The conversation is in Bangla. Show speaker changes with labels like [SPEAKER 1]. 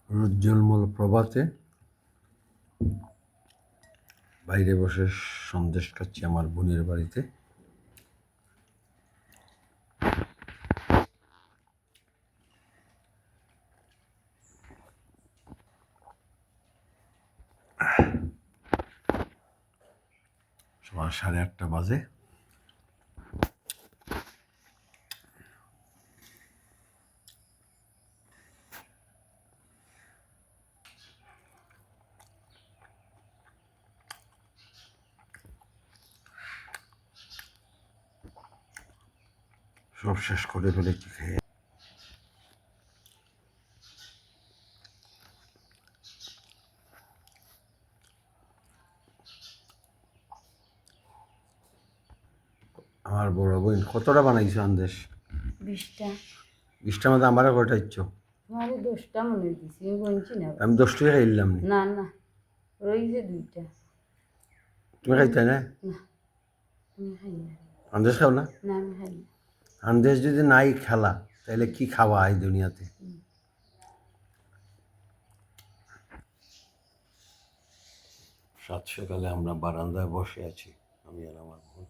[SPEAKER 1] রোজ্জ্বলমল প্রভাতে বাইরে বসে সন্দেশ খাচ্ছি আমার বোনের বাড়িতে। সকাল 8:30 বাজে। সব শেষ করে ফেলেছি খেয়ে। আমার বড় বোন কতটা বানাইছো সন্দেশ?
[SPEAKER 2] 20টা।
[SPEAKER 1] 20টার মধ্যে আমারও কয়টা ইচ্ছো?
[SPEAKER 2] তোমারে 10টা মনে দিছি, আমি গুনছি না।
[SPEAKER 1] আমি 10টাই খাইলাম নি।
[SPEAKER 2] না না, রইছে 2টা।
[SPEAKER 1] তুমি খাইতে না?
[SPEAKER 2] না, আমি খাই না।
[SPEAKER 1] সন্দেশ খাও না?
[SPEAKER 2] না, আমি খাই না।
[SPEAKER 1] সন্দেশ যদি নাই খেলা তাহলে কি খাওয়া এই দুনিয়াতে? সাত সকালে আমরা বারান্দায় বসে আছি, আমি আর আমার বোন।